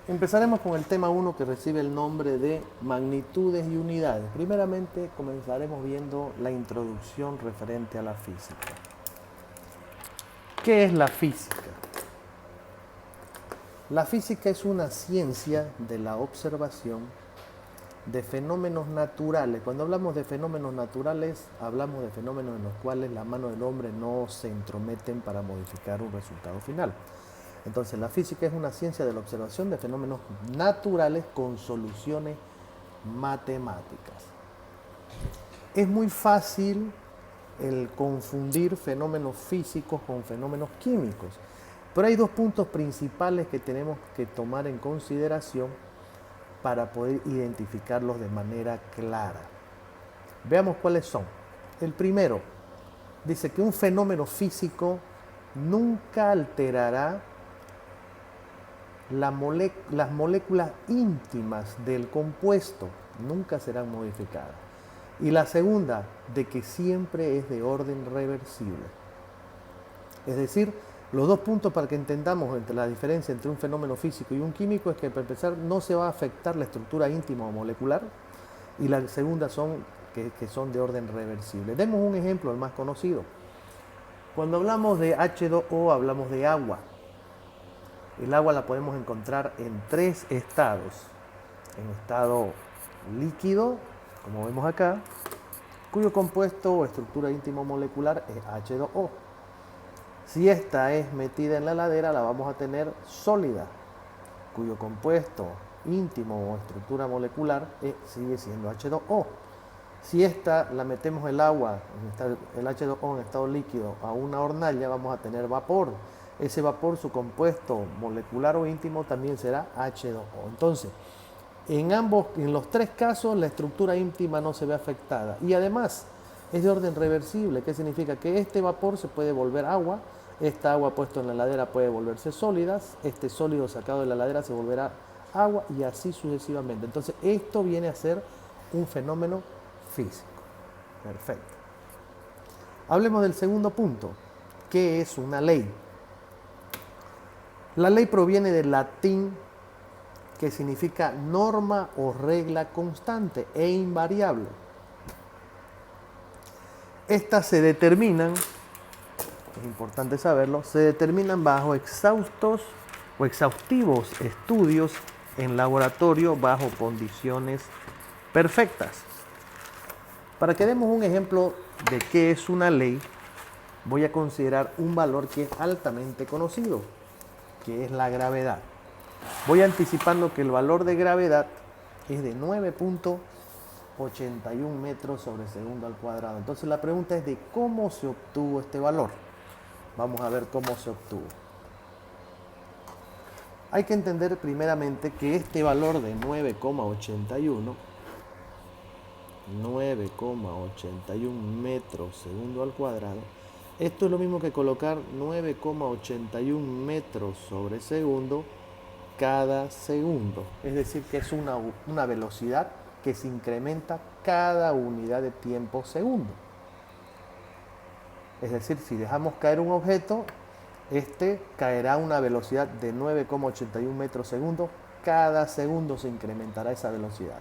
Empezaremos con el tema 1 que recibe el nombre de magnitudes y unidades. Primeramente comenzaremos viendo la introducción referente a la física. ¿Qué es la física? La física es una ciencia de la observación de fenómenos naturales. Cuando hablamos de fenómenos naturales, hablamos de fenómenos en los cuales la mano del hombre no se entrometen para modificar un resultado final. Entonces, la física es una ciencia de la observación de fenómenos naturales con soluciones matemáticas. Es muy fácil el confundir fenómenos físicos con fenómenos químicos, pero hay dos puntos principales que tenemos que tomar en consideración para poder identificarlos de manera clara. Veamos cuáles son. El primero dice que un fenómeno físico nunca alterará las moléculas íntimas del compuesto, nunca serán modificadas. Y la segunda, de que siempre es de orden reversible. Es decir, los dos puntos para que entendamos entre la diferencia entre un fenómeno físico y un químico es que, para empezar, no se va a afectar la estructura íntima o molecular, y la segunda son que son de orden reversible. Demos un ejemplo, el más conocido. Cuando hablamos de H2O, hablamos de agua. El agua la podemos encontrar en tres estados. En estado líquido, como vemos acá, cuyo compuesto o estructura íntima molecular es H2O. Si esta es metida en la heladera, la vamos a tener sólida, cuyo compuesto íntimo o estructura molecular sigue siendo H2O. Si esta la metemos el agua, el H2O en estado líquido, a una hornalla, vamos a tener vapor. Ese vapor, su compuesto molecular o íntimo también será H2O. Entonces, en los tres casos, la estructura íntima no se ve afectada. Y además, es de orden reversible. ¿Qué significa? Que este vapor se puede volver agua, esta agua puesta en la heladera puede volverse sólida, este sólido sacado de la heladera se volverá agua y así sucesivamente. Entonces, esto viene a ser un fenómeno físico. Perfecto. Hablemos del segundo punto. ¿Qué es una ley? La ley proviene del latín que significa norma o regla constante e invariable. Estas se determinan, es importante saberlo, se determinan bajo exhaustos o exhaustivos estudios en laboratorio bajo condiciones perfectas. Para que demos un ejemplo de qué es una ley, voy a considerar un valor que es altamente conocido, que es la gravedad. Voy anticipando que el valor de gravedad es de 9.81 metros sobre segundo al cuadrado. Entonces la pregunta es de cómo se obtuvo este valor. Vamos a ver cómo se obtuvo. Hay que entender primeramente que este valor de 9,81 metros segundo al cuadrado, esto es lo mismo que colocar 9,81 metros sobre segundo cada segundo. Es decir, que es una velocidad que se incrementa cada unidad de tiempo segundo. Es decir, si dejamos caer un objeto, este caerá a una velocidad de 9,81 metros segundo. Cada segundo se incrementará esa velocidad.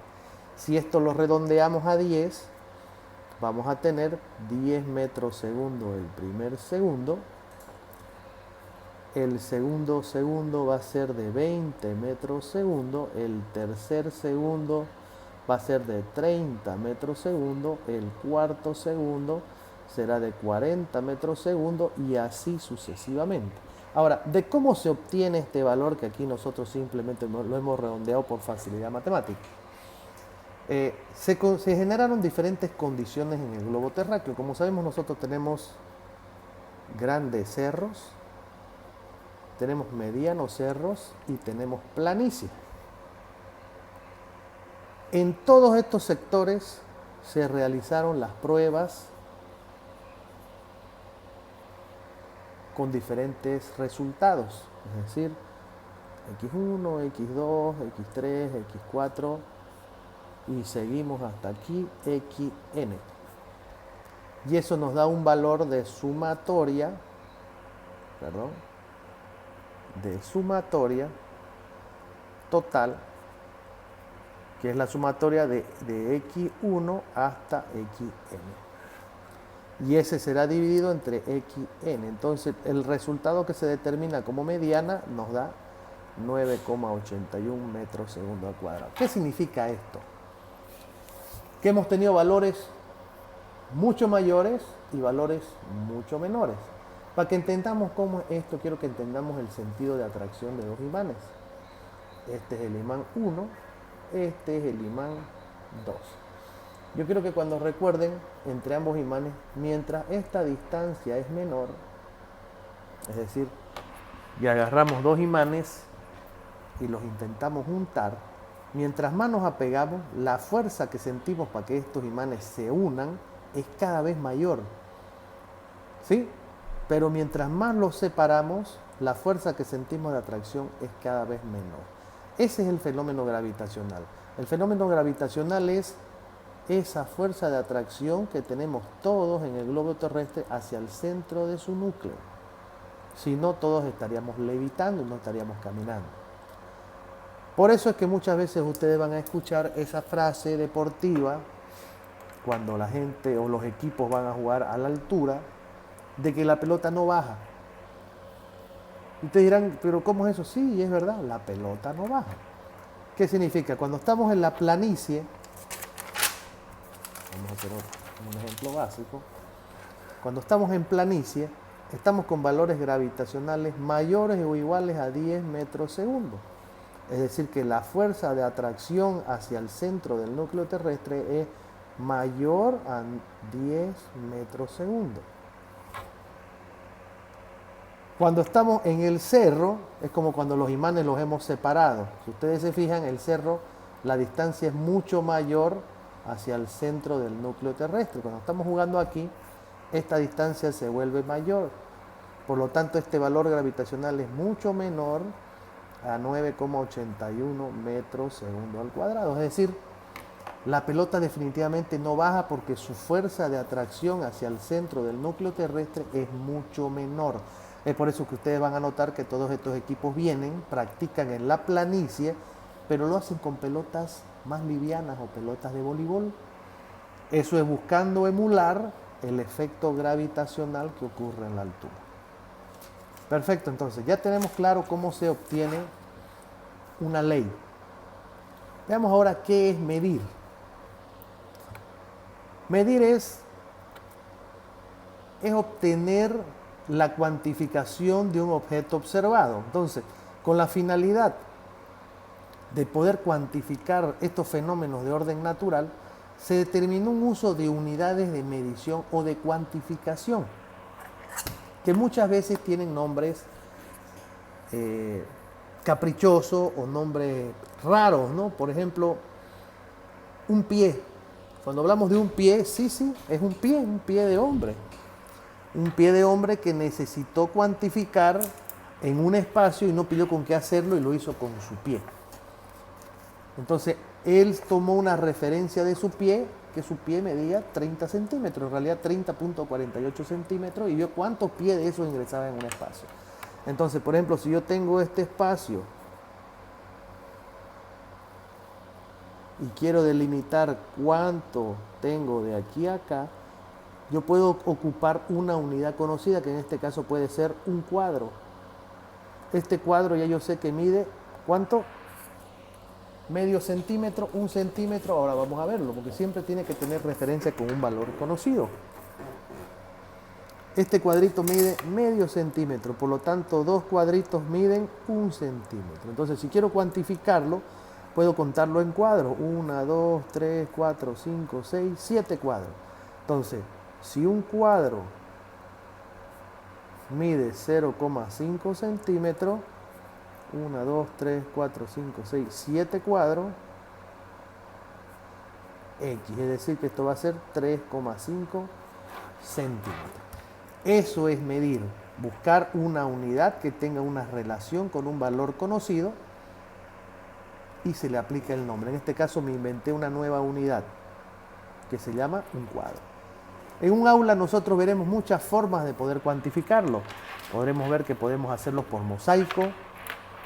Si esto lo redondeamos a 10, vamos a tener 10 metros segundo el primer segundo. El segundo segundo va a ser de 20 metros segundo. El tercer segundo va a ser de 30 metros segundo. El cuarto segundo será de 40 metros segundo y así sucesivamente. Ahora, ¿de cómo se obtiene este valor que aquí nosotros simplemente lo hemos redondeado por facilidad matemática? Se generaron diferentes condiciones en el globo terráqueo. Como sabemos, nosotros tenemos grandes cerros, tenemos medianos cerros y tenemos planicies. En todos estos sectores se realizaron las pruebas con diferentes resultados, es decir, X1, X2, X3, X4 y seguimos hasta aquí Xn. Y eso nos da un valor de sumatoria, total, que es la sumatoria de x1 hasta xn. Y ese será dividido entre xn. Entonces el resultado que se determina como mediana nos da 9,81 metros segundo al cuadrado. ¿Qué significa esto? Que hemos tenido valores mucho mayores y valores mucho menores. Para que entendamos cómo es esto, quiero que entendamos el sentido de atracción de dos imanes. Este es el imán 1, este es el imán 2. Yo quiero que cuando recuerden entre ambos imanes, mientras esta distancia es menor, es decir, y agarramos dos imanes y los intentamos juntar, mientras más nos apegamos, la fuerza que sentimos para que estos imanes se unan es cada vez mayor. ¿Sí? Pero mientras más los separamos, la fuerza que sentimos de atracción es cada vez menor. Ese es el fenómeno gravitacional. El fenómeno gravitacional es esa fuerza de atracción que tenemos todos en el globo terrestre hacia el centro de su núcleo. Si no, todos estaríamos levitando y no estaríamos caminando. Por eso es que muchas veces ustedes van a escuchar esa frase deportiva cuando la gente o los equipos van a jugar a la altura, de que la pelota no baja. Y ustedes dirán, pero ¿cómo es eso? Sí, es verdad, la pelota no baja. ¿Qué significa? Cuando estamos en la planicie, vamos a hacer un ejemplo básico, cuando estamos en planicie, estamos con valores gravitacionales mayores o iguales a 10 metros segundo. Es decir, que la fuerza de atracción hacia el centro del núcleo terrestre es mayor a 10 metros segundo. Cuando estamos en el cerro, es como cuando los imanes los hemos separado. Si ustedes se fijan, el cerro, la distancia es mucho mayor hacia el centro del núcleo terrestre. Cuando estamos jugando aquí, esta distancia se vuelve mayor. Por lo tanto, este valor gravitacional es mucho menor a 9,81 metros segundo al cuadrado. Es decir, la pelota definitivamente no baja porque su fuerza de atracción hacia el centro del núcleo terrestre es mucho menor. Es por eso que ustedes van a notar que todos estos equipos vienen, practican en la planicie, pero lo hacen con pelotas más livianas o pelotas de voleibol. Eso es buscando emular el efecto gravitacional que ocurre en la altura. Perfecto, entonces ya tenemos claro cómo se obtiene una ley. Veamos ahora qué es medir. Medir es obtener la cuantificación de un objeto observado. Entonces, con la finalidad de poder cuantificar estos fenómenos de orden natural, se determinó un uso de unidades de medición o de cuantificación, que muchas veces tienen nombres caprichosos o nombres raros, ¿no? Por ejemplo, un pie. Cuando hablamos de un pie, sí, es un pie de hombre. Un pie de hombre que necesitó cuantificar en un espacio y no pidió con qué hacerlo y lo hizo con su pie. Entonces, él tomó una referencia de su pie, que su pie medía 30 centímetros, en realidad 30,48 centímetros, y vio cuántos pies de esos ingresaban en un espacio. Entonces, por ejemplo, si yo tengo este espacio y quiero delimitar cuánto tengo de aquí a acá, yo puedo ocupar una unidad conocida, que en este caso puede ser un cuadro. Este cuadro ya yo sé que mide, ¿cuánto? Medio centímetro, un centímetro. Ahora vamos a verlo, porque siempre tiene que tener referencia con un valor conocido. Este cuadrito mide medio centímetro, por lo tanto, dos cuadritos miden 1 centímetro. Entonces, si quiero cuantificarlo, puedo contarlo en cuadros. 1, 2, 3, 4, 5, 6, 7 cuadros. Entonces, si un cuadro mide 0,5 centímetros, 1, 2, 3, 4, 5, 6, 7 cuadros, X, es decir que esto va a ser 3,5 centímetros. Eso es medir, buscar una unidad que tenga una relación con un valor conocido y se le aplica el nombre. En este caso me inventé una nueva unidad que se llama un cuadro. En un aula nosotros veremos muchas formas de poder cuantificarlo. Podremos ver que podemos hacerlo por mosaico,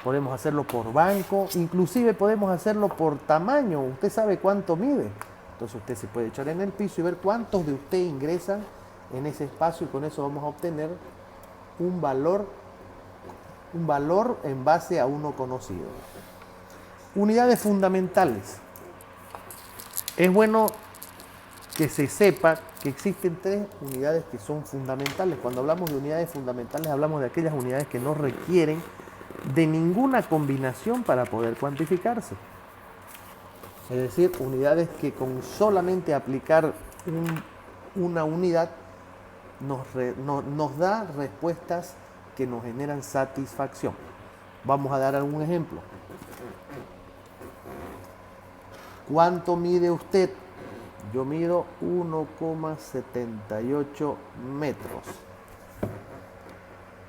podemos hacerlo por banco, inclusive podemos hacerlo por tamaño. Usted sabe cuánto mide. Entonces usted se puede echar en el piso y ver cuántos de usted ingresan en ese espacio y con eso vamos a obtener un valor en base a uno conocido. Unidades fundamentales. Es bueno que se sepa que existen 3 unidades que son fundamentales. Cuando hablamos de unidades fundamentales, hablamos de aquellas unidades que no requieren de ninguna combinación para poder cuantificarse. Es decir, unidades que con solamente aplicar una unidad nos da respuestas que nos generan satisfacción. Vamos a dar algún ejemplo. ¿Cuánto mide usted? Yo mido 1,78 metros.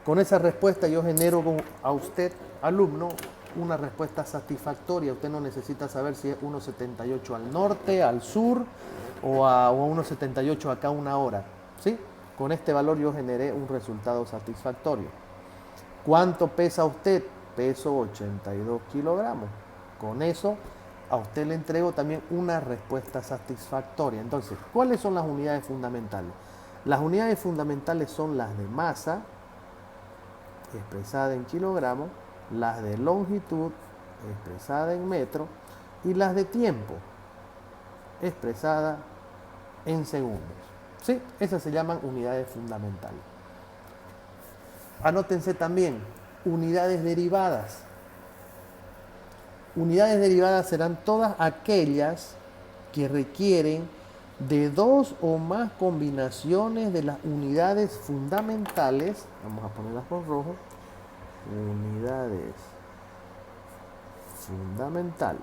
Con esa respuesta yo genero a usted, alumno, una respuesta satisfactoria. Usted no necesita saber si es 1,78 al norte, al sur o a 1,78 acá una hora. ¿Sí? Con este valor yo generé un resultado satisfactorio. ¿Cuánto pesa usted? Peso 82 kilogramos. Con eso a usted le entrego también una respuesta satisfactoria. Entonces, ¿cuáles son las unidades fundamentales? Las unidades fundamentales son las de masa, expresada en kilogramos, las de longitud, expresada en metro, y las de tiempo, expresada en segundos. ¿Sí? Esas se llaman unidades fundamentales. Anótense también unidades derivadas. Unidades derivadas serán todas aquellas que requieren de 2 o más combinaciones de las unidades fundamentales. Vamos a ponerlas con rojo. Unidades fundamentales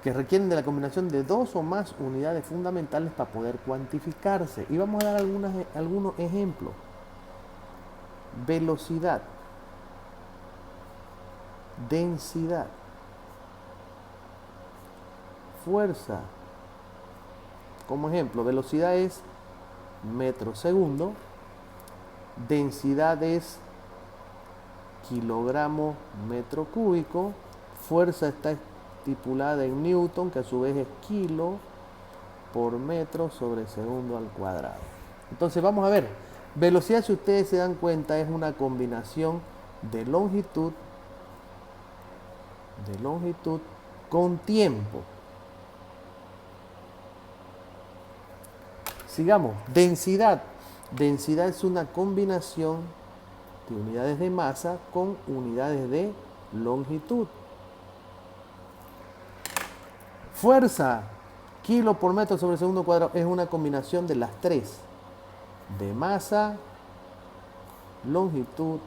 que requieren de la combinación de 2 o más unidades fundamentales para poder cuantificarse. Y vamos a dar algunos ejemplos. Velocidad, densidad, fuerza. Como ejemplo, velocidad es metro segundo, densidad es kilogramo metro cúbico, fuerza está estipulada en newton, que a su vez es kilo por metro sobre segundo al cuadrado. Entonces vamos a ver, velocidad, si ustedes se dan cuenta, es una combinación de longitud con tiempo. Sigamos, densidad. Densidad es una combinación de unidades de masa con unidades de longitud. Fuerza, kilo por metro sobre segundo cuadrado, es una combinación de las 3, de masa, longitud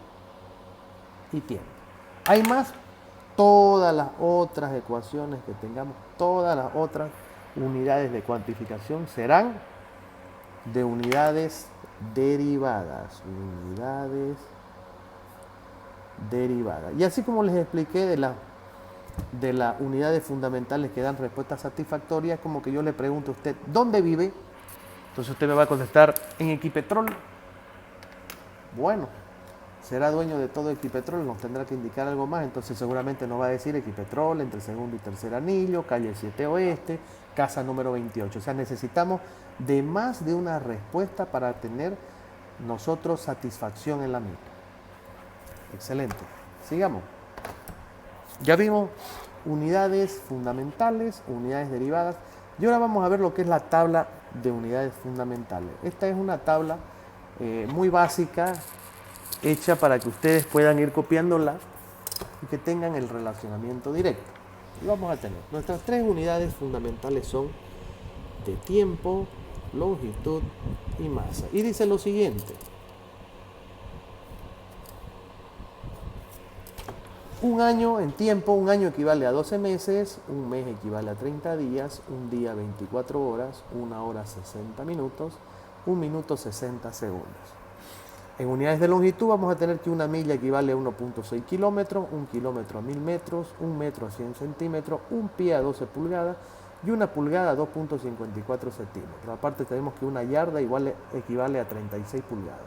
y tiempo. Hay más, todas las otras ecuaciones que tengamos, todas las otras unidades de cuantificación serán de unidades derivadas. Unidades derivadas. Y así como les expliqué de las unidades fundamentales que dan respuestas satisfactorias, como que yo le pregunto a usted, ¿dónde vive? Entonces usted me va a contestar, en Equipetrol. Bueno, será dueño de todo Equipetrol, nos tendrá que indicar algo más, entonces seguramente nos va a decir Equipetrol, entre segundo y tercer anillo, calle 7 Oeste, casa número 28. O sea, necesitamos de más de una respuesta para tener nosotros satisfacción en la misma. Excelente. Sigamos. Ya vimos unidades fundamentales, unidades derivadas, y ahora vamos a ver lo que es la tabla de unidades fundamentales. Esta es una tabla muy básica, hecha para que ustedes puedan ir copiándola y que tengan el relacionamiento directo. Y vamos a tener, nuestras 3 unidades fundamentales son de tiempo, longitud y masa. Y dice lo siguiente. Un año en tiempo, un año equivale a 12 meses, un mes equivale a 30 días, un día 24 horas, una hora 60 minutos, un minuto 60 segundos. En unidades de longitud vamos a tener que una milla equivale a 1.6 kilómetros, un kilómetro a 1000 metros, un metro a 100 centímetros, un pie a 12 pulgadas y una pulgada a 2.54 centímetros. Aparte tenemos que una yarda equivale a 36 pulgadas.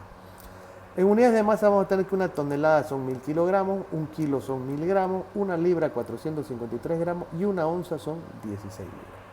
En unidades de masa vamos a tener que una tonelada son 1000 kilogramos, un kilo son 1000 gramos, una libra 453 gramos y una onza son 16 libras.